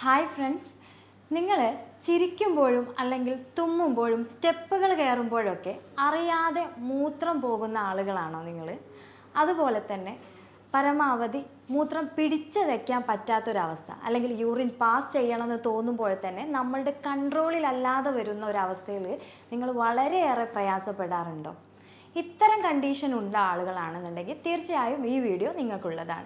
Hi friends, നിങ്ങൾ ചിരിക്കുമ്പോഴും അല്ലെങ്കിൽ തുമ്മുമ്പോഴും സ്റ്റെപ്പുകൾ കയറുമ്പോഴൊക്കെ അറിയാതെ മൂത്രം പോകുന്ന ആളുകളാണോ നിങ്ങൾ? അതുപോലെ തന്നെ പരമാവധി മൂത്രം പിടിച്ച് വയ്ക്കാൻ പറ്റാത്തൊരവസ്ഥ അല്ലെങ്കിൽ യൂറിൻ പാസ് ചെയ്യണമെന്ന് തോന്നുമ്പോൾ തന്നെ നമ്മളുടെ കൺട്രോളിലല്ലാതെ വരുന്ന ഒരവസ്ഥയിൽ നിങ്ങൾ വളരെയേറെ പ്രയാസപ്പെടാറുണ്ടോ? ഇത്തരം കണ്ടീഷൻ ഉള്ള ആളുകളാണെന്നുണ്ടെങ്കിൽ തീർച്ചയായും ഈ വീഡിയോ നിങ്ങൾക്കുള്ളതാണ്.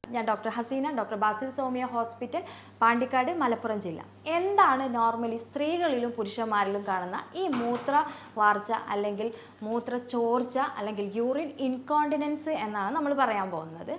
ഞാൻ doctor Haseena, doctor Basil സോമിയ hospital, Pandikkad, Malappuram ജില്ല. എന്താണ് നോർമലി സ്ത്രീകളിലും പുരുഷന്മാരിലും കാണുന്ന ഈ മൂത്ര വാർച്ച അല്ലെങ്കിൽ മൂത്ര ചോർച്ച അല്ലെങ്കിൽ യൂറിൻ ഇൻകോണ്ടിനൻസ് എന്നാണ് നമ്മൾ പറയാൻ പോകുന്നത്.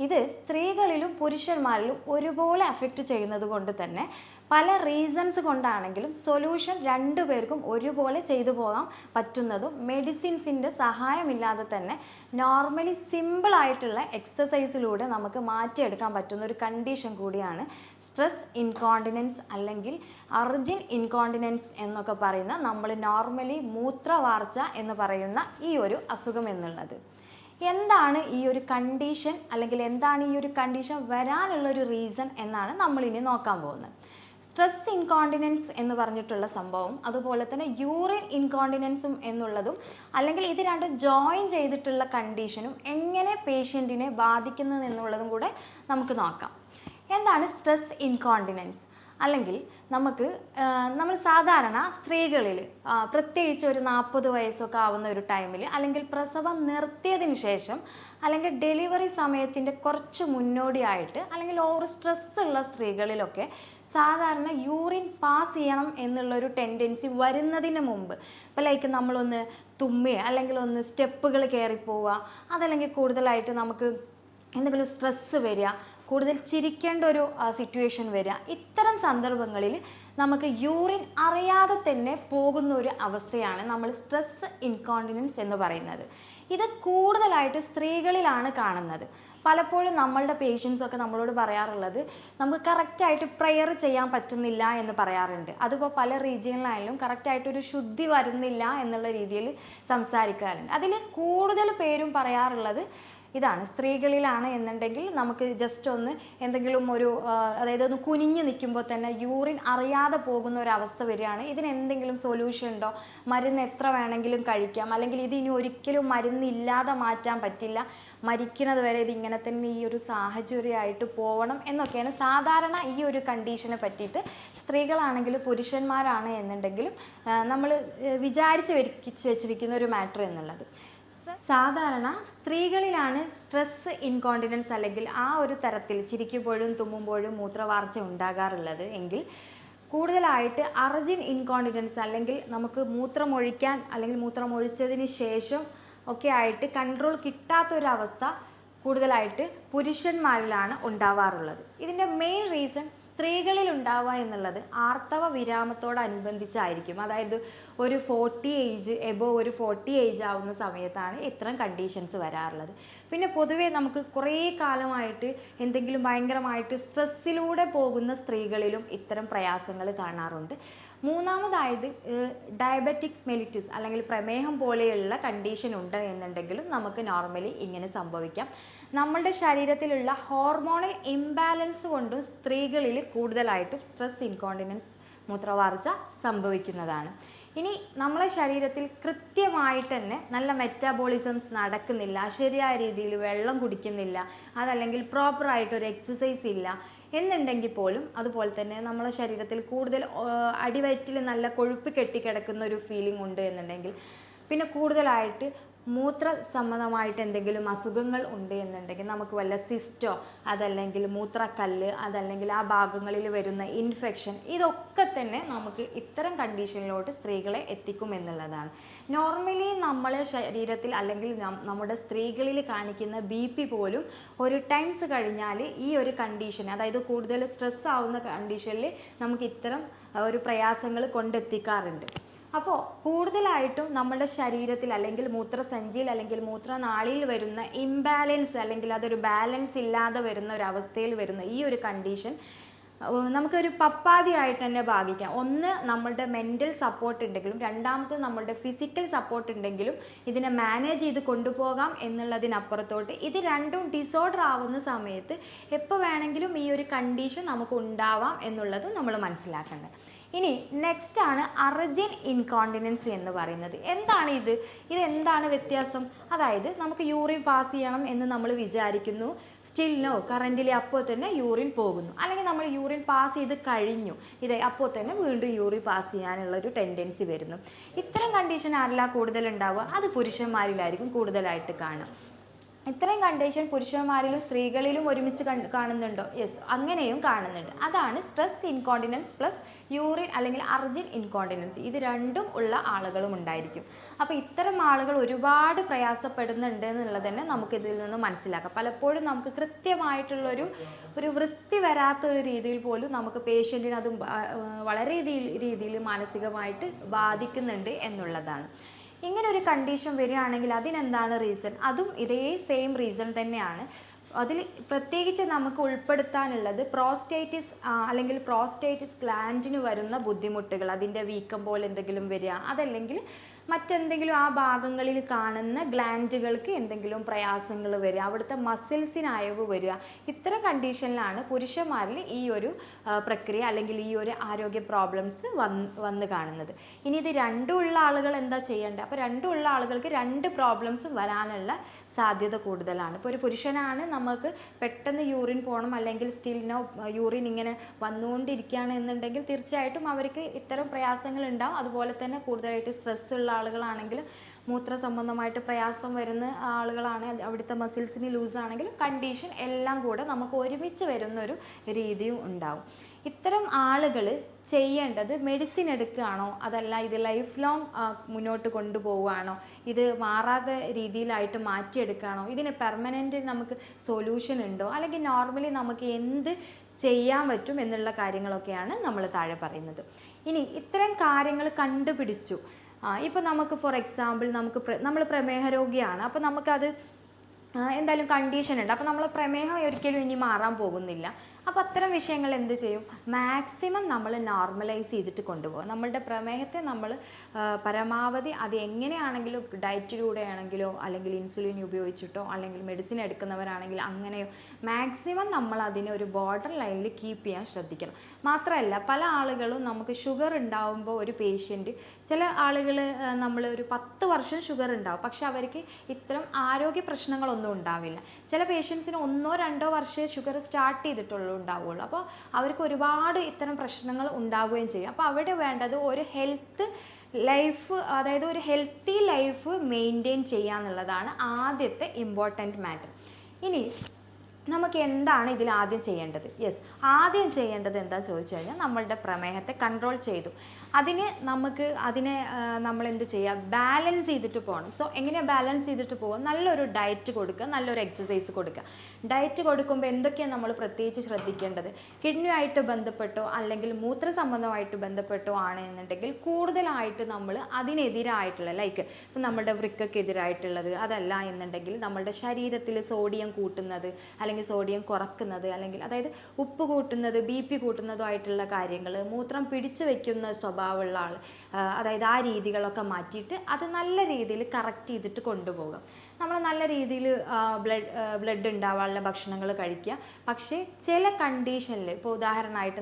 ഇത് സ്ത്രീകളിലും പുരുഷന്മാരിലും ഒരുപോലെ അഫക്റ്റ് ചെയ്യുന്നത് കൊണ്ട് തന്നെ പല റീസൺസ് കൊണ്ടാണെങ്കിലും സൊല്യൂഷൻ രണ്ടുപേർക്കും ഒരുപോലെ ചെയ്തു പോകാൻ പറ്റുന്നതും മെഡിസിൻസിൻ്റെ സഹായമില്ലാതെ തന്നെ നോർമലി സിമ്പിളായിട്ടുള്ള എക്സസൈസിലൂടെ നമുക്ക് മാറ്റിയെടുക്കാൻ പറ്റുന്ന ഒരു കണ്ടീഷൻ കൂടിയാണ് സ്ട്രെസ് ഇൻകോണ്ടിനൻസ് അല്ലെങ്കിൽ അർജിൻ ഇൻകോണ്ടിനൻസ് എന്നൊക്കെ പറയുന്ന നമ്മൾ നോർമലി മൂത്രവാർച്ച എന്ന് പറയുന്ന ഈ ഒരു അസുഖം എന്നുള്ളത്. എന്താണ് ഈ ഒരു കണ്ടീഷൻ അല്ലെങ്കിൽ എന്താണ് ഈ ഒരു കണ്ടീഷൻ വരാനുള്ള ഒരു റീസൺ എന്നാണ് നമ്മളിനി നോക്കാൻ പോകുന്നത്. സ്ട്രെസ് ഇൻകോണ്ടിനൻസ് എന്ന് പറഞ്ഞിട്ടുള്ള സംഭവം, അതുപോലെ തന്നെ യൂറിൻ ഇൻകോണ്ടിനൻസും എന്നുള്ളതും അല്ലെങ്കിൽ ഇത് രണ്ടും ജോയിൻ ചെയ്തിട്ടുള്ള കണ്ടീഷനും എങ്ങനെ പേഷ്യൻറ്റിനെ ബാധിക്കുന്നത് എന്നുള്ളതും കൂടെ നമുക്ക് നോക്കാം. എന്താണ് സ്ട്രെസ് ഇൻകോണ്ടിനൻസ്? അല്ലെങ്കിൽ നമ്മൾ സാധാരണ സ്ത്രീകളിൽ പ്രത്യേകിച്ച് ഒരു 40 വയസ്സൊക്കെ ആവുന്ന ഒരു ടൈമിൽ അല്ലെങ്കിൽ പ്രസവം നിർത്തിയതിന് ശേഷം അല്ലെങ്കിൽ ഡെലിവറി സമയത്തിൻ്റെ കുറച്ച് മുന്നോടിയായിട്ട് അല്ലെങ്കിൽ ഓവർ സ്ട്രെസ് ഉള്ള സ്ത്രീകളിലൊക്കെ സാധാരണ യൂറിൻ പാസ് ചെയ്യണം എന്നുള്ളൊരു ടെൻഡൻസി വരുന്നതിന് മുമ്പ്, ഇപ്പോൾ ലൈക്ക് നമ്മളൊന്ന് തുമ്മുക അല്ലെങ്കിൽ ഒന്ന് സ്റ്റെപ്പുകൾ കയറിപ്പോവുക, അതല്ലെങ്കിൽ കൂടുതലായിട്ട് നമുക്ക് എന്തെങ്കിലും സ്ട്രെസ്സ് വരിക, കൂടുതൽ ചിരിക്കേണ്ട ഒരു സിറ്റുവേഷൻ വരിക, ഇത്തരം സന്ദർഭങ്ങളിൽ നമുക്ക് യൂറിൻ അറിയാതെ തന്നെ പോകുന്ന ഒരു അവസ്ഥയാണ് നമ്മൾ സ്ട്രെസ് ഇൻകോണ്ടിനൻസ് എന്ന് പറയുന്നത്. ഇത് കൂടുതലായിട്ട് സ്ത്രീകളിലാണ് കാണുന്നത്. പലപ്പോഴും നമ്മളുടെ പേഷ്യൻസൊക്കെ നമ്മളോട് പറയാറുള്ളത് നമുക്ക് കറക്റ്റായിട്ട് പ്രെയർ ചെയ്യാൻ പറ്റുന്നില്ല എന്ന് പറയാറുണ്ട്. അതിപ്പോൾ പല റീജിയനിലായാലും കറക്റ്റായിട്ടൊരു ശുദ്ധി വരുന്നില്ല എന്നുള്ള രീതിയിൽ സംസാരിക്കാറുണ്ട്. അതിൽ കൂടുതൽ പേരും പറയാറുള്ളത് ഇതാണ്, സ്ത്രീകളിലാണ് എന്നുണ്ടെങ്കിൽ നമുക്ക് ജസ്റ്റ് ഒന്ന് എന്തെങ്കിലും അതായത് ഒന്ന് കുനിഞ്ഞ് നിൽക്കുമ്പോൾ തന്നെ യൂറിൻ അറിയാതെ പോകുന്ന ഒരവസ്ഥ വരികയാണ്. ഇതിന് എന്തെങ്കിലും സൊല്യൂഷൻ ഉണ്ടോ? മരുന്ന് എത്ര വേണമെങ്കിലും കഴിക്കാം, അല്ലെങ്കിൽ ഇതിനി ഒരിക്കലും മരുന്നില്ലാതെ മാറ്റാൻ പറ്റില്ല, മരിക്കുന്നത് വരെ ഇതിങ്ങനെ തന്നെ ഈ ഒരു സാഹചര്യമായിട്ട് പോകണം എന്നൊക്കെയാണ് സാധാരണ ഈ ഒരു കണ്ടീഷനെ പറ്റിയിട്ട് സ്ത്രീകളാണെങ്കിലും പുരുഷന്മാരാണ് എന്നുണ്ടെങ്കിലും നമ്മൾ വിചാരിച്ച് വെച്ചിരിക്കുന്ന ഒരു മാറ്റർ എന്നുള്ളത്. സാധാരണ സ്ത്രീകളിലാണ് സ്ട്രെസ് ഇൻകോണ്ടിനൻസ് അല്ലെങ്കിൽ ആ ഒരു തരത്തിൽ ചിരിക്കുമ്പോഴും തുമ്മുമ്പോഴും മൂത്രവാർച്ച ഉണ്ടാകാറുള്ളത് എങ്കിൽ കൂടുതലായിട്ട് അർജിൻ ഇൻകോണ്ടിനൻസ് അല്ലെങ്കിൽ നമുക്ക് മൂത്രമൊഴിക്കാൻ അല്ലെങ്കിൽ മൂത്രമൊഴിച്ചതിന് ശേഷം ഒക്കെ ആയിട്ട് കൺട്രോൾ കിട്ടാത്തൊരവസ്ഥ കൂടുതലായിട്ട് പുരുഷന്മാരിലാണ് ഉണ്ടാവാറുള്ളത്. ഇതിൻ്റെ മെയിൻ റീസൺ സ്ത്രീകളിൽ ഉണ്ടാവുക എന്നുള്ളത് ആർത്തവ വിരാമത്തോടനുബന്ധിച്ചായിരിക്കും. അതായത് ഒരു 40 ഏജ് എബോവ് ഒരു 40 ഏജ് ആവുന്ന സമയത്താണ് ഇത്തരം കണ്ടീഷൻസ് വരാറുള്ളത്. പിന്നെ പൊതുവേ നമുക്ക് കുറേ കാലമായിട്ട് എന്തെങ്കിലും ഭയങ്കരമായിട്ട് സ്ട്രെസ്സിലൂടെ പോകുന്ന സ്ത്രീകളിലും ഇത്തരം പ്രയാസങ്ങൾ കാണാറുണ്ട്. മൂന്നാമതായത് ഡയബറ്റിക്സ് മെലിറ്റിസ് അല്ലെങ്കിൽ പ്രമേഹം പോലെയുള്ള കണ്ടീഷൻ ഉണ്ട് എന്നുണ്ടെങ്കിലും നമുക്ക് നോർമലി ഇങ്ങനെ സംഭവിക്കാം. നമ്മളുടെ ശരീരത്തിലുള്ള ഹോർമോണൽ ഇംബാലൻസ് കൊണ്ടും സ്ത്രീകളിൽ കൂടുതലായിട്ടും സ്ട്രെസ് ഇൻകോണ്ടിനൻസ് മൂത്രവാർച്ച സംഭവിക്കുന്നതാണ്. ഇനി നമ്മളെ ശരീരത്തിൽ കൃത്യമായിട്ട് തന്നെ നല്ല മെറ്റാബോളിസംസ് നടക്കുന്നില്ല, ശരിയായ രീതിയിൽ വെള്ളം കുടിക്കുന്നില്ല, അതല്ലെങ്കിൽ പ്രോപ്പറായിട്ടൊരു എക്സസൈസ് ഇല്ല എന്നുണ്ടെങ്കിൽ പോലും, അതുപോലെ തന്നെ നമ്മളെ ശരീരത്തിൽ കൂടുതൽ അടിവയറ്റിൽ നല്ല കൊഴുപ്പ് കെട്ടിക്കിടക്കുന്ന ഒരു ഫീലിംഗ് ഉണ്ട് എന്നുണ്ടെങ്കിൽ, പിന്നെ കൂടുതലായിട്ട് മൂത്ര സംബന്ധമായിട്ട് എന്തെങ്കിലും അസുഖങ്ങൾ ഉണ്ട് എന്നുണ്ടെങ്കിൽ നമുക്ക് വല്ല സിസ്റ്റോ അതല്ലെങ്കിൽ മൂത്രക്കല്ല് അതല്ലെങ്കിൽ ആ ഭാഗങ്ങളിൽ വരുന്ന ഇൻഫെക്ഷൻ, ഇതൊക്കെ തന്നെ നമുക്ക് ഇത്തരം കണ്ടീഷനിലോട്ട് സ്ത്രീകളെ എത്തിക്കും എന്നുള്ളതാണ്. നോർമലി നമ്മളെ ശരീരത്തിൽ അല്ലെങ്കിൽ നമ്മുടെ സ്ത്രീകളിൽ കാണിക്കുന്ന BP പോലും ഒരു ടൈംസ് കഴിഞ്ഞാൽ ഈ ഒരു കണ്ടീഷൻ, അതായത് കൂടുതൽ സ്ട്രെസ് ആവുന്ന കണ്ടീഷനിൽ നമുക്ക് ഇത്തരം ഒരു പ്രയാസങ്ങൾ കൊണ്ടെത്തിക്കാറുണ്ട്. അപ്പോൾ കൂടുതലായിട്ടും നമ്മുടെ ശരീരത്തിൽ അല്ലെങ്കിൽ മൂത്രസഞ്ചിയിൽ അല്ലെങ്കിൽ മൂത്രനാളിയിൽ വരുന്ന ഇംബാലൻസ് അല്ലെങ്കിൽ അതൊരു ബാലൻസ് ഇല്ലാതെ വരുന്ന ഒരു അവസ്ഥയിൽ വരുന്ന ഈ ഒരു കണ്ടീഷൻ നമുക്കൊരു പപ്പാതിയായിട്ട് തന്നെ ഭാഗിക്കാം. ഒന്ന് നമ്മളുടെ മെൻ്റൽ സപ്പോർട്ട് ഉണ്ടെങ്കിലും രണ്ടാമത് നമ്മളുടെ ഫിസിക്കൽ സപ്പോർട്ട് ഉണ്ടെങ്കിലും ഇതിനെ മാനേജ് ചെയ്ത് കൊണ്ടുപോകാം എന്നുള്ളതിനപ്പുറത്തോട്ട് ഇത് രണ്ടും ഡിസോർഡർ ആവുന്ന സമയത്ത് എപ്പോൾ വേണമെങ്കിലും ഈ ഒരു കണ്ടീഷൻ നമുക്ക് ഉണ്ടാവാം എന്നുള്ളതും നമ്മൾ മനസ്സിലാക്കേണ്ടത്. ഇനി നെക്സ്റ്റ് ആണ് അർജന്റ് ഇൻകോണ്ടിനൻസ് എന്ന് പറയുന്നത്. എന്താണ് ഇത്? ഇതെന്താണ് വ്യത്യാസം? അതായത് നമുക്ക് യൂറിൻ പാസ് ചെയ്യണം എന്ന് നമ്മൾ വിചാരിക്കുന്നു, സ്റ്റിൽ നോ കറൻറ്റിൽ അപ്പോൾ തന്നെ യൂറിൻ പോകുന്നു, അല്ലെങ്കിൽ നമ്മൾ യൂറിൻ പാസ് ചെയ്ത് കഴിഞ്ഞു, ഇത് അപ്പോൾ തന്നെ വീണ്ടും യൂറിൻ പാസ് ചെയ്യാനുള്ളൊരു ടെൻഡൻസി വരുന്നു. ഇത്തരം കണ്ടീഷൻ ആരെല്ലാം കൂടുതലുണ്ടാവുക? അത് പുരുഷന്മാരിലായിരിക്കും കൂടുതലായിട്ട് കാണുക. ഇത്രയും കണ്ടീഷൻ പുരുഷന്മാരിലും സ്ത്രീകളിലും ഒരുമിച്ച് കാണുന്നുണ്ടോ? യെസ്, അങ്ങനെയും കാണുന്നുണ്ട്. അതാണ് സ്ട്രെസ് ഇൻകോണ്ടിനൻസ് പ്ലസ് യൂറിൻ അല്ലെങ്കിൽ അർജന്റ് ഇൻകോണ്ടിനൻസ്. ഇത് രണ്ടും ഉള്ള ആളുകളും ഉണ്ടായിരിക്കും. അപ്പോൾ ഇത്തരം ആളുകൾ ഒരുപാട് പ്രയാസപ്പെടുന്നുണ്ട് എന്നുള്ളത് തന്നെ നമുക്കിതിൽ നിന്ന് മനസ്സിലാക്കാം. പലപ്പോഴും നമുക്ക് കൃത്യമായിട്ടുള്ളൊരു വൃത്തി വരാത്തൊരു രീതിയിൽ പോലും നമുക്ക് പേഷ്യൻറ്റിന് അത് വളരെ രീതിയിൽ മാനസികമായിട്ട് ബാധിക്കുന്നുണ്ട് എന്നുള്ളതാണ്. ഇങ്ങനെ ഒരു കണ്ടീഷൻ വരികയാണെങ്കിൽ അതിനെന്താണ് റീസൺ? അതും ഇതേ സെയിം റീസൺ തന്നെയാണ്. അതിൽ പ്രത്യേകിച്ച് നമുക്ക് ഉൾപ്പെടുത്താനുള്ളത് പ്രോസ്റ്റേറ്റിസ് അല്ലെങ്കിൽ പ്രോസ്റ്റേറ്റിസ് ഗ്ലാൻഡിന് വരുന്ന ബുദ്ധിമുട്ടുകൾ, അതിൻ്റെ വീക്കം പോലെ എന്തെങ്കിലും വരിക, അതല്ലെങ്കിൽ മറ്റെന്തെങ്കിലും ആ ഭാഗങ്ങളിൽ കാണുന്ന ഗ്ലാൻഡുകൾക്ക് എന്തെങ്കിലും പ്രയാസങ്ങൾ വരിക, അവിടുത്തെ മസിൽസിന് അയവ് വരിക. ഇത്തരം കണ്ടീഷനിലാണ് പുരുഷന്മാരിൽ ഈ ഒരു പ്രക്രിയ അല്ലെങ്കിൽ ഈ ഒരു ആരോഗ്യ പ്രോബ്ലംസ് വന്ന് കാണുന്നത്. ഇനി ഇത് രണ്ടുമുള്ള ആളുകൾ എന്താ ചെയ്യേണ്ടത്? അപ്പോൾ രണ്ടുമുള്ള ആളുകൾക്ക് രണ്ട് പ്രോബ്ലംസും വരാനുള്ള സാധ്യത കൂടുതലാണ്. ഇപ്പോൾ ഒരു പുരുഷനാണ് നമുക്ക് പെട്ടെന്ന് യൂറിൻ പോകണം അല്ലെങ്കിൽ സ്റ്റിൽ നോ യൂറിൻ ഇങ്ങനെ വന്നുകൊണ്ടിരിക്കുകയാണ് എന്നുണ്ടെങ്കിൽ തീർച്ചയായിട്ടും അവർക്ക് ഇത്തരം പ്രയാസങ്ങൾ ഉണ്ടാവും. അതുപോലെ തന്നെ കൂടുതലായിട്ട് സ്ട്രെസ് ഉള്ള ആളുകളാണെങ്കിൽ മൂത്ര സംബന്ധമായിട്ട് പ്രയാസം വരുന്ന ആളുകളാണ്, അവിടുത്തെ മസിൽസിന് ലൂസാണെങ്കിലും കണ്ടീഷൻ എല്ലാം കൂടെ നമുക്ക് ഒരുമിച്ച് വരുന്നൊരു രീതിയും ഉണ്ടാവും. ഇത്തരം ആളുകൾ ചെയ്യേണ്ടത് മെഡിസിൻ എടുക്കുകയാണോ അതല്ല ഇത് ലൈഫ് ലോങ് മുന്നോട്ട് കൊണ്ടുപോവുകയാണോ, ഇത് മാറാത്ത രീതിയിലായിട്ട് മാറ്റിയെടുക്കുകയാണോ, ഇതിന് പെർമനൻ്റ് നമുക്ക് സൊല്യൂഷൻ ഉണ്ടോ, അല്ലെങ്കിൽ നോർമലി നമുക്ക് എന്ത് ചെയ്യാൻ പറ്റും എന്നുള്ള കാര്യങ്ങളൊക്കെയാണ് നമ്മൾ താഴെ പറയുന്നത്. ഇനി ഇത്തരം കാര്യങ്ങൾ കണ്ടുപിടിച്ചു, ഇപ്പോൾ നമുക്ക് ഫോർ എക്സാമ്പിൾ നമ്മൾ പ്രമേഹ രോഗിയാണ്, അപ്പോൾ നമുക്കത് എന്തായാലും കണ്ടീഷൻ ഉണ്ട്, അപ്പോൾ നമ്മൾ പ്രമേഹം ഒരിക്കലും ഇനി മാറാൻ പോകുന്നില്ല. അപ്പോൾ അത്തരം വിഷയങ്ങൾ എന്ത് ചെയ്യും? മാക്സിമം നമ്മൾ നോർമലൈസ് ചെയ്തിട്ട് കൊണ്ടുപോകും. നമ്മളുടെ പ്രമേഹത്തെ നമ്മൾ പരമാവധി അത് എങ്ങനെയാണെങ്കിലും ഡയറ്റിലൂടെ ആണെങ്കിലോ അല്ലെങ്കിൽ ഇൻസുലിൻ ഉപയോഗിച്ചിട്ടോ അല്ലെങ്കിൽ മെഡിസിൻ എടുക്കുന്നവരാണെങ്കിൽ അങ്ങനെയോ മാക്സിമം നമ്മൾ അതിനെ ഒരു ബോർഡർ ലൈനിൽ കീപ്പ് ചെയ്യാൻ ശ്രദ്ധിക്കണം. മാത്രമല്ല പല ആളുകളും നമുക്ക് ഷുഗർ ഉണ്ടാവുമ്പോൾ ഒരു പേഷ്യൻറ്റ്, ചില ആളുകൾ നമ്മൾ ഒരു 10 വർഷം ഷുഗർ ഉണ്ടാവും, പക്ഷെ അവർക്ക് ഇത്തരം ആരോഗ്യ പ്രശ്നങ്ങളൊന്നും ഉണ്ടാവില്ല. ചില പേഷ്യൻസിന് 1-2 വർഷമേ ഷുഗർ സ്റ്റാർട്ട് ചെയ്തിട്ടുള്ളൂ ഉണ്ടാവുകയുള്ളൂ. അപ്പോൾ അവർക്ക് ഒരുപാട് ഇത്തരം പ്രശ്നങ്ങൾ ഉണ്ടാവുകയും ചെയ്യും. അപ്പോൾ അവിടെ വേണ്ടത് ഒരു ഹെൽത്ത് ലൈഫ്, അതായത് ഒരു ഹെൽത്തി ലൈഫ് മെയിൻറ്റെയിൻ ചെയ്യുക എന്നുള്ളതാണ് ആദ്യത്തെ ഇമ്പോർട്ടൻറ്റ് മാറ്റർ. ഇനി നമുക്ക് എന്താണ് ഇതിൽ ആദ്യം ചെയ്യേണ്ടത്? യെസ്, ആദ്യം ചെയ്യേണ്ടത് എന്താണെന്ന് ചോദിച്ചു കഴിഞ്ഞാൽ നമ്മളുടെ പ്രമേഹത്തെ കൺട്രോൾ ചെയ്തു അതിനെ നമ്മൾ എന്ത് ചെയ്യുക? ബാലൻസ് ചെയ്തിട്ട് പോകണം. സോ എങ്ങനെയാണ് ബാലൻസ് ചെയ്തിട്ട് പോകുക? നല്ലൊരു ഡയറ്റ് കൊടുക്കുക, നല്ലൊരു എക്സസൈസ് കൊടുക്കുക. ഡയറ്റ് കൊടുക്കുമ്പോൾ എന്തൊക്കെയാണ് നമ്മൾ പ്രത്യേകിച്ച് ശ്രദ്ധിക്കേണ്ടത്? കിഡ്നിയുമായിട്ട് ബന്ധപ്പെട്ടോ അല്ലെങ്കിൽ മൂത്ര സംബന്ധമായിട്ട് ബന്ധപ്പെട്ടോ ആണ് എന്നുണ്ടെങ്കിൽ കൂടുതലായിട്ട് നമ്മൾ അതിനെതിരായിട്ടുള്ള ലൈക്ക് ഇപ്പം നമ്മുടെ വൃക്കക്കെതിരായിട്ടുള്ളത്, അതല്ല എന്നുണ്ടെങ്കിൽ നമ്മളുടെ ശരീരത്തിൽ സോഡിയം കൂട്ടുന്നത് അല്ലെങ്കിൽ സോഡിയം കുറക്കുന്നത്, അല്ലെങ്കിൽ അതായത് ഉപ്പ് കൂട്ടുന്നത്, BP കൂട്ടുന്നതുമായിട്ടുള്ള കാര്യങ്ങൾ, മൂത്രം പിടിച്ചു വയ്ക്കുന്ന സ്വഭാവമുള്ള ആൾ, അതായത് ആ രീതികളൊക്കെ മാറ്റിയിട്ട് അത് നല്ല രീതിയിൽ കറക്റ്റ് ചെയ്തിട്ട് കൊണ്ടുപോകാം. നമ്മൾ നല്ല രീതിയിൽ ബ്ലഡ് ഉണ്ടാവാനുള്ള ഭക്ഷണങ്ങൾ കഴിക്കുക. പക്ഷേ ചില കണ്ടീഷനിൽ ഇപ്പോൾ ഉദാഹരണമായിട്ട്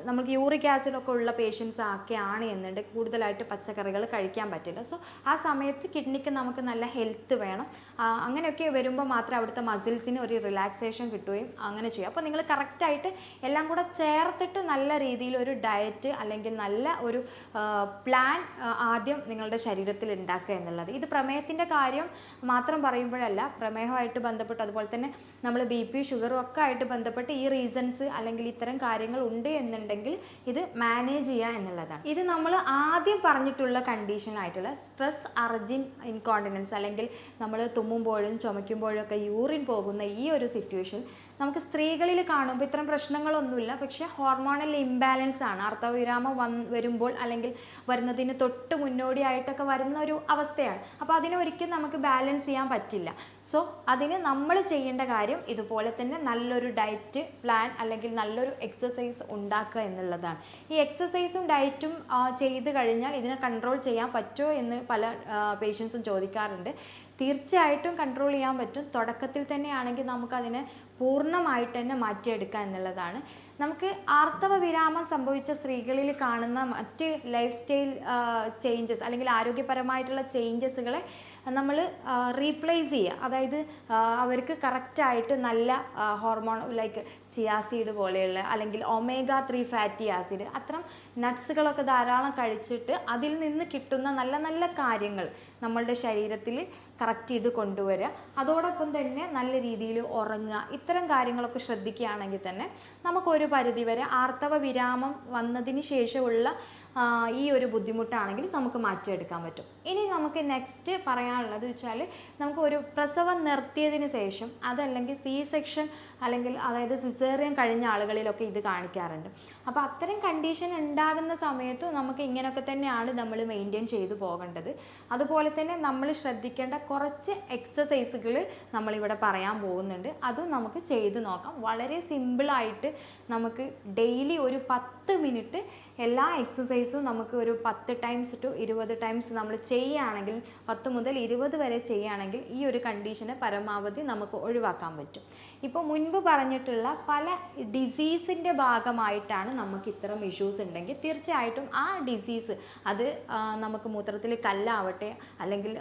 നമുക്ക് യൂറിക് ആസിഡൊക്കെ ഉള്ള പേഷ്യൻസ് ഒക്കെയാണ് എന്നുണ്ടെങ്കിൽ കൂടുതലായിട്ട് പച്ചക്കറികൾ കഴിക്കാൻ പറ്റില്ല. സോ ആ സമയത്ത് കിഡ്നിക്ക് നമുക്ക് നല്ല ഹെൽത്ത് വേണം. അങ്ങനെയൊക്കെ വരുമ്പോൾ മാത്രമേ അവിടുത്തെ മസിൽസിന് ഒരു റിലാക്സേഷൻ കിട്ടുകയും അങ്ങനെ ചെയ്യും. അപ്പോൾ നിങ്ങൾ കറക്റ്റായിട്ട് എല്ലാം കൂടെ ചേർത്തിട്ട് നല്ല രീതിയിൽ ഒരു ഡയറ്റ് അല്ലെങ്കിൽ നല്ല ഒരു പ്ലാൻ ആദ്യം നിങ്ങളുടെ ശരീരത്തിൽ ഉണ്ടാക്കുക എന്നുള്ളത്. ഇത് പ്രമേഹത്തിൻ്റെ കാര്യം മാത്രം പറയുമ്പോഴല്ല, പ്രമേഹമായിട്ട് ബന്ധപ്പെട്ട് അതുപോലെ തന്നെ നമ്മൾ BP ഷുഗറും ഒക്കെ ആയിട്ട് ബന്ധപ്പെട്ട് ഈ റീസൺസ് അല്ലെങ്കിൽ ഇത്തരം കാര്യങ്ങൾ ഉണ്ട് എന്നുണ്ടെങ്കിൽ ഇത് മാനേജ് ചെയ്യുക എന്നുള്ളതാണ്. ഇത് നമ്മൾ ആദ്യം പറഞ്ഞിട്ടുള്ള കണ്ടീഷനായിട്ടുള്ള സ്ട്രെസ് അർജന്റ് ഇൻകോണ്ടിനൻസ് അല്ലെങ്കിൽ നമ്മൾ തുമ്മുമ്പോഴും ചുമയ്ക്കുമ്പോഴും ഒക്കെ യൂറിൻ പോകുന്ന ഈ ഒരു സിറ്റുവേഷൻ നമുക്ക് സ്ത്രീകളിൽ കാണുമ്പോൾ ഇത്തരം പ്രശ്നങ്ങളൊന്നുമില്ല, പക്ഷേ ഹോർമോണൽ ഇംബാലൻസ് ആണ്. ആർത്തവവിരാമം വരുമ്പോൾ അല്ലെങ്കിൽ വരുന്നതിന് തൊട്ട് മുന്നോടിയായിട്ടൊക്കെ വരുന്ന ഒരു അവസ്ഥയാണ്. അപ്പോൾ അതിനെ ഒരിക്കലും നമുക്ക് ബാലൻസ് ചെയ്യാൻ പറ്റില്ല. സോ അതിന് നമ്മൾ ചെയ്യേണ്ട കാര്യം ഇതുപോലെ തന്നെ നല്ലൊരു ഡയറ്റ് പ്ലാൻ അല്ലെങ്കിൽ നല്ലൊരു എക്സസൈസ് ഉണ്ടാക്കുക എന്നുള്ളതാണ്. ഈ എക്സസൈസും ഡയറ്റും ചെയ്ത് കഴിഞ്ഞാൽ ഇതിനെ കൺട്രോൾ ചെയ്യാൻ പറ്റുമോ എന്ന് പല പേഷ്യൻസും ചോദിക്കാറുണ്ട്. തീർച്ചയായിട്ടും കൺട്രോൾ ചെയ്യാൻ പറ്റും. തുടക്കത്തിൽ തന്നെയാണെങ്കിൽ നമുക്കതിനെ പൂർണ്ണമായിട്ട് തന്നെ മാറ്റിയെടുക്കുക എന്നുള്ളതാണ്. നമുക്ക് ആർത്തവ വിരാമം സംഭവിച്ച സ്ത്രീകളിൽ കാണുന്ന മറ്റ് ലൈഫ് സ്റ്റൈൽ ചേഞ്ചസ് അല്ലെങ്കിൽ ആരോഗ്യപരമായിട്ടുള്ള ചേഞ്ചസുകളെ നമ്മൾ റീപ്ലേസ് ചെയ്യുക. അതായത് അവർക്ക് കറക്റ്റായിട്ട് നല്ല ഹോർമോൺ ലൈക്ക് ചിയാസീഡ് പോലെയുള്ള അല്ലെങ്കിൽ ഒമേഗ 3 ഫാറ്റി ആസിഡ് അത്തരം നട്ട്സുകളൊക്കെ ധാരാളം കഴിച്ചിട്ട് അതിൽ നിന്ന് കിട്ടുന്ന നല്ല നല്ല കാര്യങ്ങൾ നമ്മളുടെ ശരീരത്തിൽ കറക്റ്റ് ചെയ്ത് കൊണ്ടുവരിക. അതോടൊപ്പം തന്നെ നല്ല രീതിയിൽ ഉറങ്ങുക. ഇത്തരം കാര്യങ്ങളൊക്കെ ശ്രദ്ധിക്കുകയാണെങ്കിൽ തന്നെ നമുക്കൊരു പരിധിവരെ ആർത്തവ വിരാമം വന്നതിന് ശേഷമുള്ള ഈ ഒരു ബുദ്ധിമുട്ടാണെങ്കിൽ നമുക്ക് മാറ്റിയെടുക്കാൻ പറ്റും. ഇനി നമുക്ക് നെക്സ്റ്റ് പറയാനുള്ളത് വെച്ചാൽ നമുക്ക് ഒരു പ്രസവം നിർത്തിയതിന് ശേഷം അതല്ലെങ്കിൽ C-സെക്ഷൻ അല്ലെങ്കിൽ അതായത് സിസേറിയൻ കഴിഞ്ഞ ആളുകളിലൊക്കെ ഇത് കാണിക്കാറുണ്ട്. അപ്പോൾ അത്തരം കണ്ടീഷൻ ഉണ്ടാകുന്ന സമയത്ത് നമുക്ക് ഇങ്ങനെയൊക്കെ തന്നെയാണ് നമ്മൾ മെയിൻറ്റെയിൻ ചെയ്തു പോകേണ്ടത്. അതുപോലെ തന്നെ നമ്മൾ ശ്രദ്ധിക്കേണ്ട കുറച്ച് എക്സസൈസുകൾ നമ്മളിവിടെ പറയാൻ പോകുന്നുണ്ട്. അതും നമുക്ക് ചെയ്തു നോക്കാം. വളരെ സിമ്പിളായിട്ട് നമുക്ക് ഡെയിലി ഒരു 10 മിനിറ്റ് എല്ലാ എക്സസൈസും നമുക്ക് ഒരു 10 ടൈംസ് ടു 20 ടൈംസ് നമ്മൾ ചെയ്യുകയാണെങ്കിൽ 10 മുതൽ 20 വരെ ചെയ്യുകയാണെങ്കിൽ ഈ ഒരു കണ്ടീഷനെ പരമാവധി നമുക്ക് ഒഴിവാക്കാൻ പറ്റും. ഇപ്പോൾ മുൻപ് പറഞ്ഞിട്ടുള്ള പല ഡിസീസിൻ്റെ ഭാഗമായിട്ടാണ് നമുക്ക് ഇത്തരം ഇഷ്യൂസ് ഉണ്ടെങ്കിൽ തീർച്ചയായിട്ടും ആ ഡിസീസ് അത് നമുക്ക് മൂത്രത്തിൽ കല്ലാവട്ടെ അല്ലെങ്കിൽ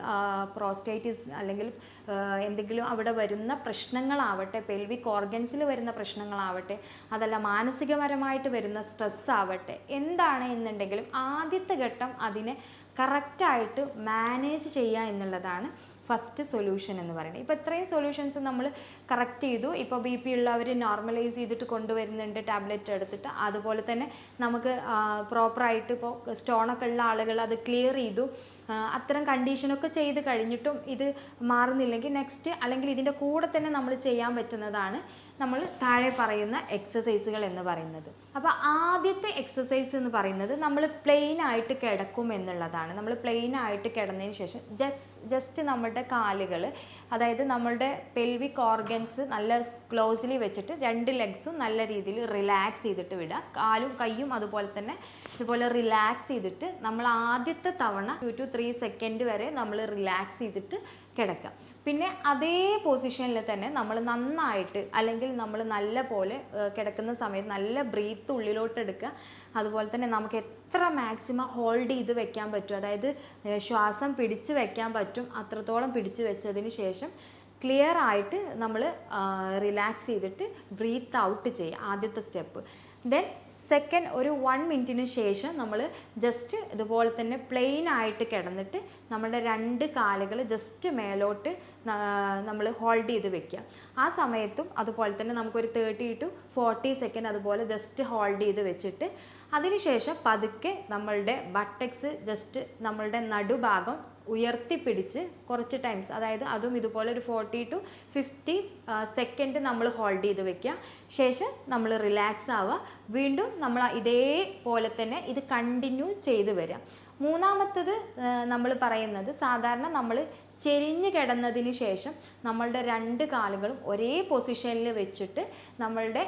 പ്രോസ്റ്റേറ്റിസ് അല്ലെങ്കിൽ എന്തെങ്കിലും അവിടെ വരുന്ന പ്രശ്നങ്ങളാവട്ടെ, പെൽവിക് ഓർഗൻസിൽ വരുന്ന പ്രശ്നങ്ങളാവട്ടെ, അതല്ല മാനസികപരമായിട്ട് വരുന്ന സ്ട്രെസ് ആവട്ടെ, എന്താണ് എന്നുണ്ടെങ്കിലും ആദ്യത്തെ ഘട്ടം അതിനെ കറക്റ്റായിട്ട് മാനേജ് ചെയ്യുക എന്നുള്ളതാണ് ഫസ്റ്റ് സൊല്യൂഷൻ എന്ന് പറയുന്നത്. ഇപ്പോൾ ഇത്രയും സൊല്യൂഷൻസ് നമ്മൾ കറക്റ്റ് ചെയ്തു. ഇപ്പോൾ BP ഉള്ളവർ നോർമലൈസ് ചെയ്തിട്ട് കൊണ്ടുവരുന്നുണ്ട് ടാബ്ലറ്റ് എടുത്തിട്ട്. അതുപോലെ തന്നെ നമുക്ക് പ്രോപ്പറായിട്ട് ഇപ്പോൾ സ്റ്റോണൊക്കെ ഉള്ള ആളുകൾ അത് ക്ലിയർ ചെയ്തു. അത്തരം കണ്ടീഷനൊക്കെ ചെയ്ത് കഴിഞ്ഞിട്ടും ഇത് മാറുന്നില്ലെങ്കിൽ നെക്സ്റ്റ് അല്ലെങ്കിൽ ഇതിൻ്റെ കൂടെ തന്നെ നമ്മൾ ചെയ്യാൻ പറ്റുന്നതാണ് നമ്മൾ താഴെ പറയുന്ന എക്സസൈസുകൾ എന്ന് പറയുന്നത്. അപ്പോൾ ആദ്യത്തെ എക്സസൈസ് എന്ന് പറയുന്നത് നമ്മൾ പ്ലെയിൻ ആയിട്ട് കിടക്കും എന്നുള്ളതാണ്. നമ്മൾ പ്ലെയിൻ ആയിട്ട് കിടന്നതിന് ശേഷം ജസ്റ്റ് നമ്മുടെ കാലുകൾ, അതായത് നമ്മളുടെ പെൽവിക് ഓർഗൻസ് നല്ല ക്ലോസ്ലി വെച്ചിട്ട് 2 ലെഗ്സും നല്ല രീതിയിൽ റിലാക്സ് ചെയ്തിട്ട് വിടുക. കാലും കൈയും അതുപോലെ തന്നെ ഇതുപോലെ റിലാക്സ് ചെയ്തിട്ട് നമ്മൾ ആദ്യത്തെ തവണ 2 to 3 സെക്കൻഡ് വരെ നമ്മൾ റിലാക്സ് ചെയ്തിട്ട് കിടക്കുക. പിന്നെ അതേ പൊസിഷനിൽ തന്നെ നമ്മൾ നന്നായിട്ട് അല്ലെങ്കിൽ നമ്മൾ നല്ല പോലെ കിടക്കുന്ന സമയത്ത് നല്ല ബ്രീത്ത് ഉള്ളിലോട്ട് എടുക്കുക. അതുപോലെ തന്നെ നമുക്ക് എത്ര മാക്സിമം ഹോൾഡ് ചെയ്ത് വെക്കാൻ പറ്റും, അതായത് ശ്വാസം പിടിച്ച് വെക്കാൻ പറ്റും അത്രത്തോളം പിടിച്ച് വെച്ചതിന് ശേഷം ക്ലിയർ ആയിട്ട് നമ്മൾ റിലാക്സ് ചെയ്തിട്ട് ബ്രീത്ത് ഔട്ട് ചെയ്യുക, ആദ്യത്തെ സ്റ്റെപ്പ്. ദെൻ സെക്കൻഡ് ഒരു 1 മിനിറ്റിന് ശേഷം നമ്മൾ ജസ്റ്റ് ഇതുപോലെ തന്നെ പ്ലെയിൻ ആയിട്ട് കിടന്നിട്ട് നമ്മുടെ 2 കാലുകൾ ജസ്റ്റ് മേലോട്ട് നമ്മൾ ഹോൾഡ് ചെയ്ത് വെക്കുക. ആ സമയത്തും അതുപോലെ തന്നെ നമുക്കൊരു 30 to 40 സെക്കൻഡ് അതുപോലെ ജസ്റ്റ് ഹോൾഡ് ചെയ്ത് വെച്ചിട്ട് അതിനുശേഷം പതുക്കെ നമ്മളുടെ ബട്ടക്സ് ജസ്റ്റ് നമ്മളുടെ നടുഭാഗം ഉയർത്തിപ്പിടിച്ച് കുറച്ച് ടൈംസ്, അതായത് അതും ഇതുപോലെ ഒരു 40 to 50 സെക്കൻഡ് നമ്മൾ ഹോൾഡ് ചെയ്ത് വെക്കുക. ശേഷം നമ്മൾ റിലാക്സ് ആവുക. വീണ്ടും നമ്മൾ ഇതേപോലെ തന്നെ ഇത് കണ്ടിന്യൂ ചെയ്ത് വരിക. മൂന്നാമത്തത് നമ്മൾ പറയുന്നത് സാധാരണ നമ്മൾ ചെരിഞ്ഞ് കിടന്നതിന് ശേഷം നമ്മളുടെ 2 കാലുകളും ഒരേ പൊസിഷനിൽ വെച്ചിട്ട് നമ്മളുടെ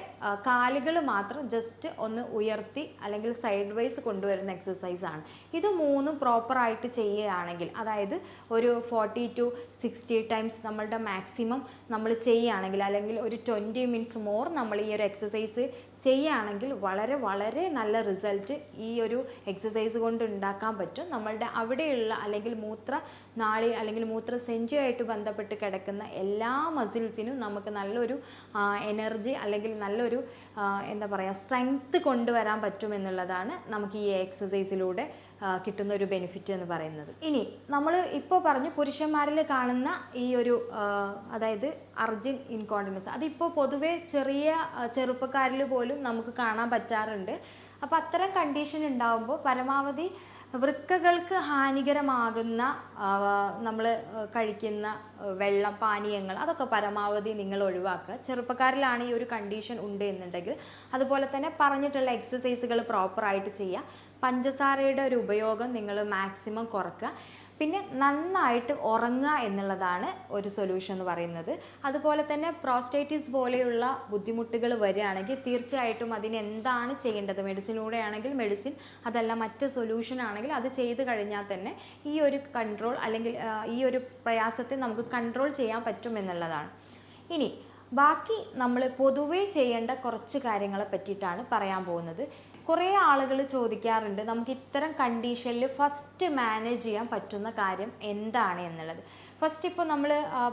കാലുകൾ മാത്രം ജസ്റ്റ് ഒന്ന് ഉയർത്തി അല്ലെങ്കിൽ സൈഡ് വൈസ് കൊണ്ടുവരുന്ന എക്സസൈസാണ്. ഇത് 3 പ്രോപ്പറായിട്ട് ചെയ്യുകയാണെങ്കിൽ, അതായത് ഒരു 40 to 60 ടൈംസ് നമ്മളുടെ മാക്സിമം നമ്മൾ ചെയ്യുകയാണെങ്കിൽ അല്ലെങ്കിൽ ഒരു 20 മിനിറ്റ്സ് മോർ നമ്മൾ ഈ ഒരു എക്സസൈസ് ചെയ്യുകയാണെങ്കിൽ വളരെ വളരെ നല്ല റിസൾട്ട് ഈ ഒരു എക്സസൈസ് കൊണ്ട് ഉണ്ടാക്കാൻ പറ്റും. നമ്മളുടെ അവിടെയുള്ള അല്ലെങ്കിൽ മൂത്രനാളി അല്ലെങ്കിൽ മൂത്രസഞ്ചിയുമായിട്ട് ബന്ധപ്പെട്ട് കിടക്കുന്ന എല്ലാ മസിൽസിനും നമുക്ക് നല്ലൊരു എനർജി അല്ലെങ്കിൽ നല്ലൊരു എന്താ പറയുക സ്ട്രെങ്ത് കൊണ്ടുവരാൻ പറ്റുമെന്നുള്ളതാണ് നമുക്ക് ഈ എക്സസൈസിലൂടെ കിട്ടുന്ന ഒരു ബെനിഫിറ്റ് എന്ന് പറയുന്നത്. ഇനി നമ്മൾ ഇപ്പോൾ പറഞ്ഞു പുരുഷന്മാരിൽ കാണുന്ന ഈ ഒരു അതായത് അർജിൻ ഇൻകോണ്ടിനൻസ്, അതിപ്പോൾ പൊതുവെ ചെറുപ്പക്കാരിൽ പോലും നമുക്ക് കാണാൻ പറ്റാറുണ്ട്. അപ്പോൾ അത്തരം കണ്ടീഷൻ ഉണ്ടാകുമ്പോൾ പരമാവധി വൃക്കകൾക്ക് ഹാനികരമാകുന്ന നമ്മൾ കഴിക്കുന്ന വെള്ളം, പാനീയങ്ങൾ അതൊക്കെ പരമാവധി നിങ്ങൾ ഒഴിവാക്കുക. ചെറുപ്പക്കാരിലാണ് ഈ ഒരു കണ്ടീഷൻ ഉണ്ട് എന്നുണ്ടെങ്കിൽ അതുപോലെ തന്നെ പറഞ്ഞിട്ടുള്ള എക്സസൈസുകൾ പ്രോപ്പറായിട്ട് ചെയ്യുക. പഞ്ചസാരയുടെ ഒരു ഉപയോഗം നിങ്ങൾ മാക്സിമം കുറയ്ക്കുക. പിന്നെ നന്നായിട്ട് ഉറങ്ങുക എന്നുള്ളതാണ് ഒരു സൊല്യൂഷൻ എന്ന് പറയുന്നത്. അതുപോലെ തന്നെ പ്രോസ്റ്റേറ്റിസ് പോലെയുള്ള ബുദ്ധിമുട്ടുകൾ വരികയാണെങ്കിൽ തീർച്ചയായിട്ടും അതിന് എന്താണ് ചെയ്യേണ്ടത്? മെഡിസിനിലൂടെ ആണെങ്കിൽ മെഡിസിൻ, അതല്ല മറ്റ് സൊല്യൂഷൻ ആണെങ്കിൽ അത് ചെയ്ത് കഴിഞ്ഞാൽ തന്നെ ഈ ഒരു കൺട്രോൾ അല്ലെങ്കിൽ ഈ ഒരു പ്രയാസത്തെ നമുക്ക് കൺട്രോൾ ചെയ്യാൻ പറ്റും എന്നുള്ളതാണ്. ഇനി ബാക്കി നമ്മൾ പൊതുവേ ചെയ്യേണ്ട കുറച്ച് കാര്യങ്ങളെ പറ്റിയിട്ടാണ് പറയാൻ പോകുന്നത്. കുറേ ആളുകൾ ചോദിക്കാറുണ്ട്, നമുക്ക് ഇത്തരം കണ്ടീഷനിൽ ഫസ്റ്റ് മാനേജ് ചെയ്യാൻ പറ്റുന്ന കാര്യം എന്താണ് എന്നുള്ളത്. ഫസ്റ്റ് ഇപ്പോൾ നമ്മൾ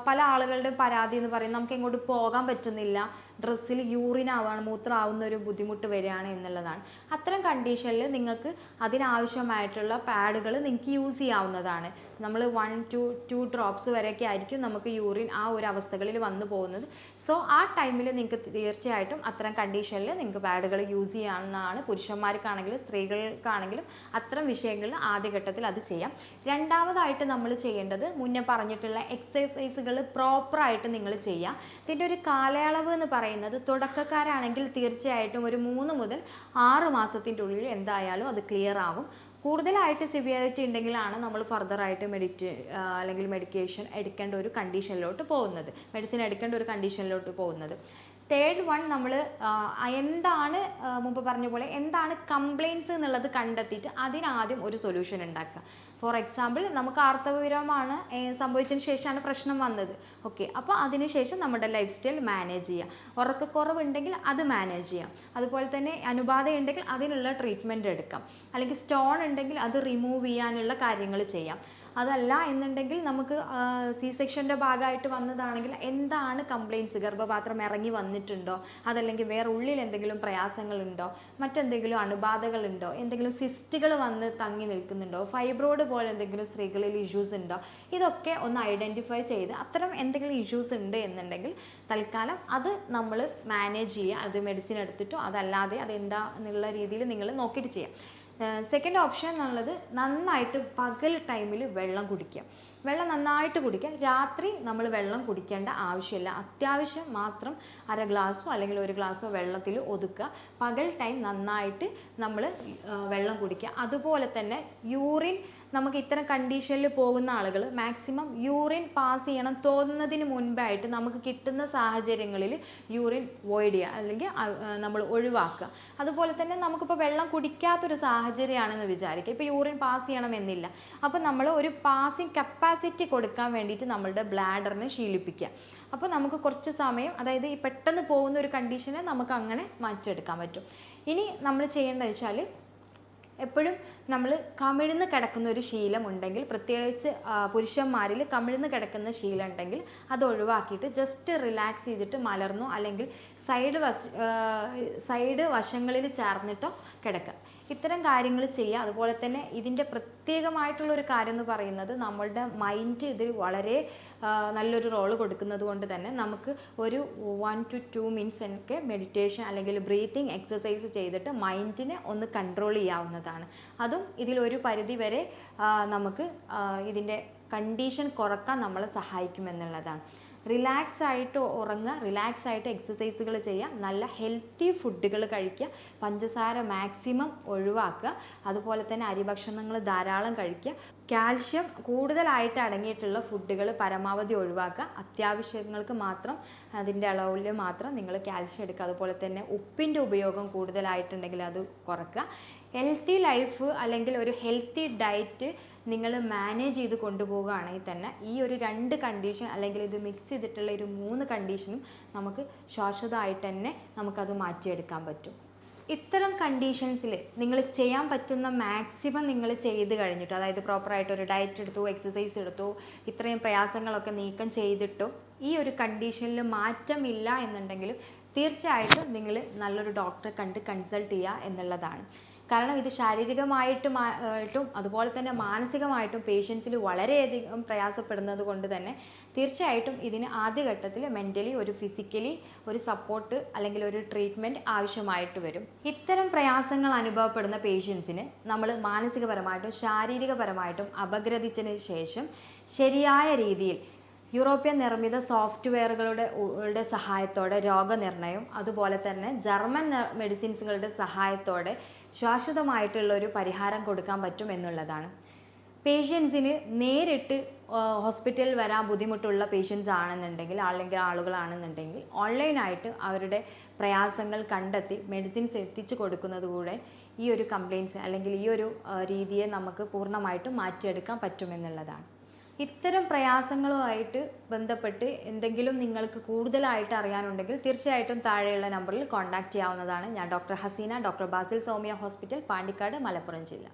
പല ആളുകളുടെയും പരാതി എന്ന് പറയുന്നത് നമുക്ക് എങ്ങോട്ട് പോകാൻ പറ്റുന്നില്ല, ഡ്രസ്സിൽ യൂറിൻ ആവുകയാണ്, മൂത്രമാവുന്ന ഒരു ബുദ്ധിമുട്ട് വരികയാണ് എന്നുള്ളതാണ്. അത്തരം കണ്ടീഷനിൽ നിങ്ങൾക്ക് അതിനാവശ്യമായിട്ടുള്ള പാഡുകൾ നിങ്ങൾക്ക് യൂസ് ചെയ്യാവുന്നതാണ്. നമ്മൾ 1 to 2 ഡ്രോപ്സ് വരെയൊക്കെ ആയിരിക്കും നമുക്ക് യൂറിൻ ആ ഒരു അവസ്ഥകളിൽ വന്നു പോകുന്നത്. സോ ആ ടൈമിൽ നിങ്ങൾക്ക് തീർച്ചയായിട്ടും അത്തരം കണ്ടീഷനിൽ നിങ്ങൾക്ക് പാഡുകൾ യൂസ് ചെയ്യാവുന്നതാണ്. പുരുഷന്മാർക്കാണെങ്കിലും സ്ത്രീകൾക്കാണെങ്കിലും അത്തരം വിഷയങ്ങളിൽ ആദ്യഘട്ടത്തിൽ അത് ചെയ്യാം. രണ്ടാമതായിട്ട് നമ്മൾ ചെയ്യേണ്ടത് മുന്നേ പറഞ്ഞിട്ടുള്ള എക്സസൈസുകൾ പ്രോപ്പറായിട്ട് നിങ്ങൾ ചെയ്യുക. ഇതിൻ്റെ ഒരു കാലയളവ് എന്ന് പറയുന്നത് തുടക്കക്കാരാണെങ്കിൽ തീർച്ചയായിട്ടും ഒരു 3 മുതൽ 6 മാസത്തിൻ്റെ ഉള്ളിൽ എന്തായാലും അത് ക്ലിയർ ആകും. കൂടുതലായിട്ട് സിവിയറിറ്റി ഉണ്ടെങ്കിലാണ് നമ്മൾ ഫർദറായിട്ട് അല്ലെങ്കിൽ മെഡിക്കേഷൻ എടുക്കേണ്ട ഒരു കണ്ടീഷനിലോട്ട് പോകുന്നത്, മെഡിസിൻ എടുക്കേണ്ട ഒരു കണ്ടീഷനിലോട്ട് പോകുന്നത്. തേർഡ് വൺ, നമ്മൾ എന്താണ് മുമ്പ് പറഞ്ഞ പോലെ എന്താണ് കംപ്ലയിൻസ് എന്നുള്ളത് കണ്ടെത്തിയിട്ട് അതിനാദ്യം ഒരു സൊല്യൂഷൻ ഉണ്ടാക്കുക. ഫോർ എക്സാമ്പിൾ, നമുക്ക് ആർത്തവവിരമാണ് സംഭവിച്ചതിന് ശേഷമാണ് പ്രശ്നം വന്നത്. ഓക്കെ, അപ്പോൾ അതിനുശേഷം നമ്മുടെ ലൈഫ് സ്റ്റൈൽ മാനേജ് ചെയ്യുക. ഉറക്കക്കുറവുണ്ടെങ്കിൽ അത് മാനേജ് ചെയ്യാം. അതുപോലെ തന്നെ അണുബാധ ഉണ്ടെങ്കിൽ അതിനുള്ള ട്രീറ്റ്മെൻറ്റ് എടുക്കാം. അല്ലെങ്കിൽ സ്റ്റോൺ ഉണ്ടെങ്കിൽ അത് റിമൂവ് ചെയ്യാനുള്ള കാര്യങ്ങൾ ചെയ്യാം. അതല്ല എന്നുണ്ടെങ്കിൽ നമുക്ക് സി സെക്ഷൻ്റെ ഭാഗമായിട്ട് വന്നതാണെങ്കിൽ എന്താണ് കംപ്ലയിൻസ്, ഗർഭപാത്രം ഇറങ്ങി വന്നിട്ടുണ്ടോ, അതല്ലെങ്കിൽ വേറെ ഉള്ളിൽ എന്തെങ്കിലും പ്രയാസങ്ങളുണ്ടോ, മറ്റെന്തെങ്കിലും അണുബാധകളുണ്ടോ, എന്തെങ്കിലും സിസ്റ്റുകൾ വന്ന് തങ്ങി നിൽക്കുന്നുണ്ടോ, ഫൈബ്രോയിഡ് പോലെ എന്തെങ്കിലും സ്ത്രീകളിൽ ഇഷ്യൂസ് ഉണ്ടോ, ഇതൊക്കെ ഒന്ന് ഐഡൻറ്റിഫൈ ചെയ്ത് അത്തരം എന്തെങ്കിലും ഇഷ്യൂസ് ഉണ്ട് എന്നുണ്ടെങ്കിൽ തൽക്കാലം അത് നമ്മൾ മാനേജ് ചെയ്യുക. അത് മെഡിസിൻ എടുത്തിട്ടോ അതല്ലാതെ അതെന്താ എന്നുള്ള രീതിയിൽ നിങ്ങൾ നോക്കിയിട്ട് ചെയ്യാം. സെക്കൻഡ് ഓപ്ഷൻ എന്നുള്ളത് നന്നായിട്ട് പകൽ ടൈമിൽ വെള്ളം കുടിക്കുക. വെള്ളം നന്നായിട്ട് കുടിക്കുക. രാത്രി നമ്മൾ വെള്ളം കുടിക്കേണ്ട ആവശ്യമില്ല. അത്യാവശ്യം മാത്രം 1/2 ഗ്ലാസ്സോ അല്ലെങ്കിൽ 1 ഗ്ലാസ്സോ വെള്ളത്തിൽ ഒതുക്കുക. പകൽ ടൈം നന്നായിട്ട് നമ്മൾ വെള്ളം കുടിക്കുക. അതുപോലെ തന്നെ യൂറിൻ, നമുക്ക് ഇത്തരം കണ്ടീഷനിൽ പോകുന്ന ആളുകൾ മാക്സിമം യൂറിൻ പാസ് ചെയ്യണം തോന്നുന്നതിന് മുൻപായിട്ട് നമുക്ക് കിട്ടുന്ന സാഹചര്യങ്ങളിൽ യൂറിൻ വോയിഡ് ചെയ്യുക അല്ലെങ്കിൽ നമ്മൾ ഒഴിവാക്കുക. അതുപോലെ തന്നെ നമുക്കിപ്പോൾ വെള്ളം കുടിക്കാത്തൊരു സാഹചര്യമാണെന്ന് വിചാരിക്കുക, ഇപ്പോൾ യൂറിൻ പാസ് ചെയ്യണമെന്നില്ല. അപ്പോൾ നമ്മൾ ഒരു പാസിങ് കപ്പാസിറ്റി കൊടുക്കാൻ വേണ്ടിയിട്ട് നമ്മളുടെ ബ്ലാഡറിനെ ശീലിപ്പിക്കുക. അപ്പോൾ നമുക്ക് കുറച്ച് സമയം, അതായത് ഈ പെട്ടെന്ന് പോകുന്ന ഒരു കണ്ടീഷനെ നമുക്ക് അങ്ങനെ മാറ്റിയെടുക്കാൻ പറ്റും. ഇനി നമ്മൾ ചെയ്യേണ്ടത് വെച്ചാൽ എപ്പോഴും നമ്മൾ കമിഴ്ന്ന് കിടക്കുന്ന ഒരു ശീലം ഉണ്ടെങ്കിൽ, പ്രത്യേകിച്ച് പുരുഷന്മാരിൽ കമിഴ്ന്ന് കിടക്കുന്ന ശീലം ഉണ്ടെങ്കിൽ അത് ഒഴിവാക്കിയിട്ട് ജസ്റ്റ് റിലാക്സ് ചെയ്തിട്ട് മലർന്നോ അല്ലെങ്കിൽ സൈഡ് വശങ്ങളിൽ ചേർന്നിട്ടോ കിടക്കുക. ഇത്തരം കാര്യങ്ങൾ ചെയ്യുക. അതുപോലെ തന്നെ ഇതിൻ്റെ പ്രത്യേകമായിട്ടുള്ളൊരു കാര്യം എന്ന് പറയുന്നത് നമ്മളുടെ മൈൻഡ് ഇതിൽ വളരെ നല്ലൊരു റോള് കൊടുക്കുന്നത് കൊണ്ട് തന്നെ നമുക്ക് ഒരു 1 to 2 മിനിറ്റ്സ് ഒക്കെ മെഡിറ്റേഷൻ അല്ലെങ്കിൽ ബ്രീത്തിങ് എക്സസൈസ് ചെയ്തിട്ട് മൈൻഡിനെ ഒന്ന് കൺട്രോൾ ചെയ്യാവുന്നതാണ്. അതും ഇതിലൊരു പരിധി വരെ നമുക്ക് ഇതിൻ്റെ കണ്ടീഷൻ കുറക്കാൻ നമ്മളെ സഹായിക്കുമെന്നുള്ളതാണ്. റിലാക്സ് ആയിട്ട് ഉറങ്ങുക, റിലാക്സ് ആയിട്ട് എക്സസൈസുകൾ ചെയ്യുക, നല്ല ഹെൽത്തി ഫുഡുകൾ കഴിക്കുക, പഞ്ചസാര മാക്സിമം ഒഴിവാക്കുക, അതുപോലെ തന്നെ അരിഭക്ഷണങ്ങൾ ധാരാളം കഴിക്കുക, കാൽഷ്യം കൂടുതലായിട്ട് അടങ്ങിയിട്ടുള്ള ഫുഡുകൾ പരമാവധി ഒഴിവാക്കുക, അത്യാവശ്യങ്ങൾക്ക് മാത്രം അതിൻ്റെ അളവിൽ മാത്രം നിങ്ങൾ കാൽഷ്യം എടുക്കുക. അതുപോലെ തന്നെ ഉപ്പിൻ്റെ ഉപയോഗം കൂടുതലായിട്ടുണ്ടെങ്കിൽ അത് കുറയ്ക്കുക. ഹെൽത്തി ലൈഫ് അല്ലെങ്കിൽ ഒരു ഹെൽത്തി ഡയറ്റ് നിങ്ങൾ മാനേജ് ചെയ്ത് കൊണ്ടുപോവുകയാണെങ്കിൽ തന്നെ ഈ ഒരു 2 കണ്ടീഷൻ അല്ലെങ്കിൽ ഇത് മിക്സ് ചെയ്തിട്ടുള്ള ഒരു 3 കണ്ടീഷനും നമുക്ക് ശാശ്വതമായിട്ട് തന്നെ നമുക്കത് മാറ്റിയെടുക്കാൻ പറ്റും. ഇത്തരം കണ്ടീഷൻസിൽ നിങ്ങൾ ചെയ്യാൻ പറ്റുന്ന മാക്സിമം നിങ്ങൾ ചെയ്ത് കഴിഞ്ഞിട്ട്, അതായത് പ്രോപ്പറായിട്ട് ഒരു ഡയറ്റ് എടുത്തു, എക്സസൈസ് എടുത്തു, ഇത്രയും പ്രയാസങ്ങളൊക്കെ നീക്കം ചെയ്തിട്ടോ ഈ ഒരു കണ്ടീഷനിൽ മാറ്റമില്ല എന്നുണ്ടെങ്കിൽ തീർച്ചയായിട്ടും നിങ്ങൾ നല്ലൊരു ഡോക്ടറെ കണ്ട് കൺസൾട്ട് ചെയ്യുക എന്നുള്ളതാണ്. കാരണം ഇത് ശാരീരികമായിട്ടും അതുപോലെ തന്നെ മാനസികമായിട്ടും പേഷ്യൻസിൽ വളരെയധികം പ്രയാസപ്പെടുന്നത് കൊണ്ട് തന്നെ തീർച്ചയായിട്ടും ഇതിന് ആദ്യഘട്ടത്തിൽ മെൻ്റലി ഫിസിക്കലി ഒരു സപ്പോർട്ട് അല്ലെങ്കിൽ ഒരു ട്രീറ്റ്മെൻറ്റ് ആവശ്യമായിട്ട് വരും. ഇത്തരം പ്രയാസങ്ങൾ അനുഭവപ്പെടുന്ന പേഷ്യൻസിന് നമ്മൾ മാനസികപരമായിട്ടും ശാരീരികപരമായിട്ടും അപഗ്രഥിച്ചതിന് ശേഷം ശരിയായ രീതിയിൽ യൂറോപ്യൻ നിർമ്മിത സോഫ്റ്റ്വെയറുകളുടെ സഹായത്തോടെ രോഗനിർണയം, അതുപോലെ തന്നെ ജർമ്മൻ മെഡിസിൻസുകളുടെ സഹായത്തോടെ ശാശ്വതമായിട്ടുള്ള ഒരു പരിഹാരം കൊടുക്കാൻ പറ്റും എന്നുള്ളതാണ്. പേഷ്യൻസിന് നേരിട്ട് ഹോസ്പിറ്റലിൽ വരാൻ ബുദ്ധിമുട്ടുള്ള പേഷ്യൻസ് ആണെന്നുണ്ടെങ്കിൽ അല്ലെങ്കിൽ ആളുകളാണെന്നുണ്ടെങ്കിൽ ഓൺലൈനായിട്ട് അവരുടെ പ്രയാസങ്ങൾ കണ്ടെത്തി മെഡിസിൻസ് എത്തിച്ചു കൊടുക്കുന്നത് കൂടെ ഈ ഒരു കംപ്ലയിൻറ്റ്സ് അല്ലെങ്കിൽ ഈ ഒരു രീതിയെ നമുക്ക് പൂർണ്ണമായിട്ടും മാറ്റിയെടുക്കാൻ പറ്റുമെന്നുള്ളതാണ്. ഇത്തരം പ്രയാസങ്ങളുമായിട്ട് ബന്ധപ്പെട്ട് എന്തെങ്കിലും നിങ്ങൾക്ക് കൂടുതലായിട്ട് അറിയാനുണ്ടെങ്കിൽ തീർച്ചയായിട്ടും താഴെയുള്ള നമ്പറിൽ കോൺടാക്റ്റ് ചെയ്യാവുന്നതാണ്. ഞാൻ doctor Haseena, doctor Basil Soumya hospital, Pandikkad, Malappuram ജില്ല.